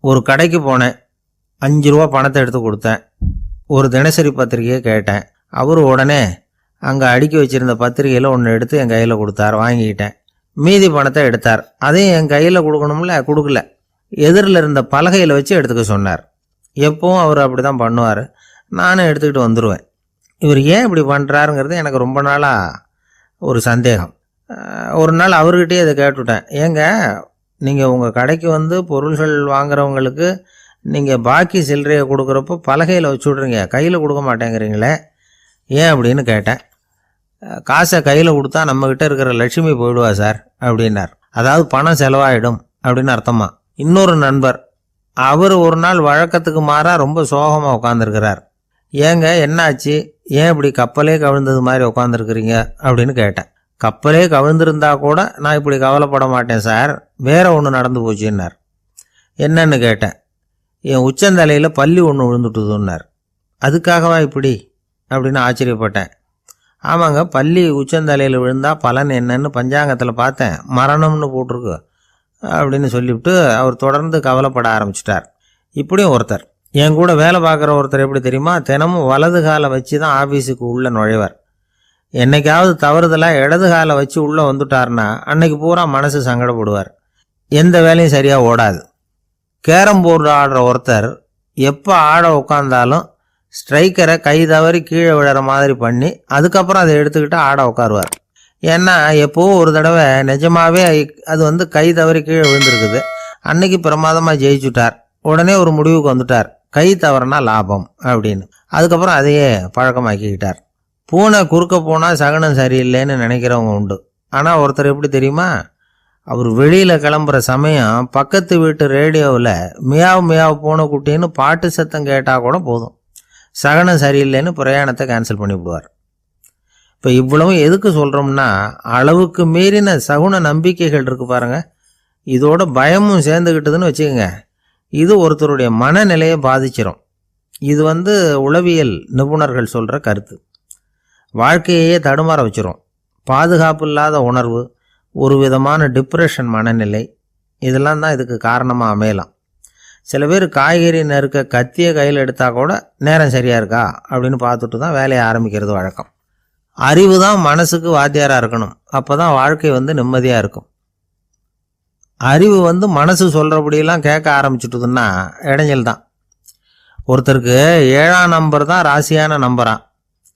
ஒரு கடைக்கு போனேன். 5 ரூபா பணத்தை எடுத்து கொடுத்தேன். ஒரு தினசரி பத்திரிகையை கேட்டேன். அவர் உடனே அங்கே அடுக்கி வச்சுருந்த பத்திரிகையில் ஒன்று எடுத்து என் கையில் கொடுத்தார். வாங்கிக்கிட்டேன். மீதி பணத்தை எடுத்தார். அதையும் என் கையில் கொடுக்கணும்ல, கொடுக்கல. எதிரில் இருந்த பலகையில் வச்சு எடுத்துக்க சொன்னார். எப்பவும் அவர் அப்படி தான் பண்ணுவார். நானும் எடுத்துக்கிட்டு வந்துடுவேன். இவர் ஏன் இப்படி பண்ணுறாருங்கிறது எனக்கு ரொம்ப நாளாக ஒரு சந்தேகம். ஒரு நாள் அவர்கிட்டயே இதை கேட்டுவிட்டேன். ஏங்க, நீங்கள் உங்கள் கடைக்கு வந்து பொருள்கள் வாங்குறவங்களுக்கு நீங்கள் பாக்கி சில்லறையை கொடுக்குறப்போ பலகையில் வச்சு விட்றீங்க, கையில் கொடுக்க மாட்டேங்கிறீங்களே, ஏன் அப்படின்னு கேட்டேன். காசை கையில் கொடுத்தா நம்மக்கிட்ட இருக்கிற லட்சுமி போயிடுவா சார் அப்படின்னார். அதாவது பணம் செலவாயிடும் அப்படின்னு அர்த்தமா. இன்னொரு நண்பர், அவர் ஒரு நாள் வழக்கத்துக்கு மாறாக ரொம்ப சோகமாக உட்காந்துருக்கிறார். ஏங்க என்னாச்சு, ஏன் இப்படி கப்பலே கவிழ்ந்தது மாதிரி உட்காந்துருக்குறீங்க அப்படின்னு கேட்டேன். கப்பலே கவிழ்ந்திருந்தா கூட நான் இப்படி கவலைப்பட மாட்டேன் சார், வேற ஒன்று நடந்து போச்சுன்னார். என்னன்னு கேட்டேன். என் உச்சந்தலையில் பல்லி ஒன்று விழுந்துட்டுதுன்னார். அதுக்காகவா இப்படி அப்படின்னு ஆச்சரியப்பட்டேன். ஆமாங்க, பல்லி உச்சந்தலையில் விழுந்தால் பலன் என்னன்னு பஞ்சாங்கத்தில் பார்த்தேன், மரணம்னு போட்டிருக்கு அப்படின்னு சொல்லிவிட்டு அவர் தொடர்ந்து கவலைப்பட ஆரம்பிச்சிட்டார். இப்படியும் ஒருத்தர், என் கூட வேலை பார்க்குற ஒருத்தர் எப்படி தெரியுமா, தினமும் வலது காலை வச்சு தான் ஆஃபீஸுக்கு உள்ளே நுழைவார். என்னைக்காவது தவறுதலாக இடது காலை வச்சு உள்ளே வந்துட்டார்னா அன்னைக்கு பூரா மனசு சங்கடப்படுவார். எந்த வேலையும் சரியாக ஓடாது. கேரம் போர்டு ஆடுற ஒருத்தர் எப்போ ஆட உட்காந்தாலும் ஸ்ட்ரைக்கரை கை தவறி கீழே விழுற மாதிரி பண்ணி அதுக்கப்புறம் அதை எடுத்துக்கிட்டு ஆட உட்காருவார். ஏன்னா எப்போவோ ஒரு தடவை நிஜமாகவே அது வந்து கை தவறி கீழே விழுந்துருக்குது. அன்னைக்கு பிரமாதமாக ஜெயிச்சுட்டார். உடனே ஒரு முடிவுக்கு வந்துட்டார், கை தவறுனா லாபம் அப்படின்னு. அதுக்கப்புறம் அதையே பழக்கமாக்கிக்கிட்டார். பூனை குறுக்க போனால் சகனம் சரியில்லைன்னு நினைக்கிறவங்க உண்டு. ஆனால் ஒருத்தர் எப்படி தெரியுமா, அவர் வெளியில் கிளம்புற சமயம் பக்கத்து வீட்டு ரேடியோவில் மியாவ் மியாவ் பூனை குட்டின்னு பாட்டு சத்தம் கேட்டால் கூட போதும், சகனம் சரியில்லைன்னு பிரயாணத்தை கேன்சல் பண்ணிவிடுவார். இப்போ இவ்வளவு எதுக்கு சொல்கிறோம்னா, அளவுக்கு மீறின சகுன நம்பிக்கைகள் இருக்குது பாருங்கள், இதோட பயமும் சேர்ந்துக்கிட்டதுன்னு வச்சுக்கோங்க, இது ஒருத்தருடைய மனநிலையை பாதிச்சிடும். இது வந்து உளவியல் நிபுணர்கள் சொல்கிற கருத்து. வாழ்க்கையே தடுமாற வச்சிரும். பாதுகாப்பு இல்லாத உணர்வு, ஒரு விதமான டிப்ரெஷன் மனநிலை, இதெல்லாம் தான் இதுக்கு காரணமாக அமையலாம். சில பேர் காய்கறி நறுக்க கத்தியை கையில் எடுத்தால் கூட நேரம் சரியாக இருக்கா அப்படின்னு பார்த்துட்டு தான் வேலையை ஆரம்பிக்கிறது வழக்கம். அறிவு தான் மனசுக்கு வாத்தியாராக இருக்கணும். அப்போ தான் வாழ்க்கை வந்து நிம்மதியாக இருக்கும். அறிவு வந்து மனசு சொல்கிறபடியெல்லாம் கேட்க ஆரம்பிச்சுட்டுதுன்னா இடைஞ்சல் தான். ஒருத்தருக்கு 7ஆம் நம்பர் தான் ராசியான நம்பரான்.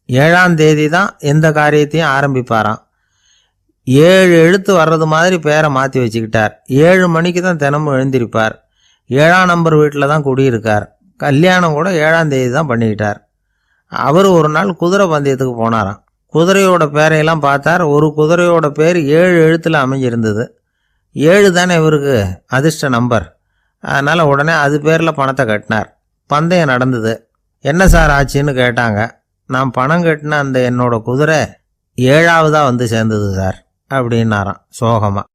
7ஆம் தேதி தான் எந்த காரியத்தையும் ஆரம்பிப்பாராம். 7 எழுத்து வர்றது மாதிரி பேரை மாற்றி வச்சுக்கிட்டார். 7 மணிக்கு தான் தினமும் எழுந்திருப்பார். 7ஆம் நம்பர் வீட்டில் தான் குடியிருக்கார். கல்யாணம் கூட 7ஆம் தேதி தான் பண்ணிக்கிட்டார். அவர் ஒரு நாள் குதிரை பந்தயத்துக்கு போனாராம். குதிரையோட பேரையெல்லாம் பார்த்தார். ஒரு குதிரையோட பேர் 7 எழுத்தில் அமைஞ்சிருந்தது. 7 தானே இவருக்கு அதிர்ஷ்ட நம்பர். அதனால் உடனே அது பேரில் பணத்தை கட்டினார். பந்தயம் நடந்தது. என்ன சார் ஆச்சுன்னு கேட்டாங்க. நான் பணம் கட்டின அந்த என்னோட குதிரை 7ஆவதாக வந்து சேர்ந்தது சார் அப்படின்னாராம் சோகமாக.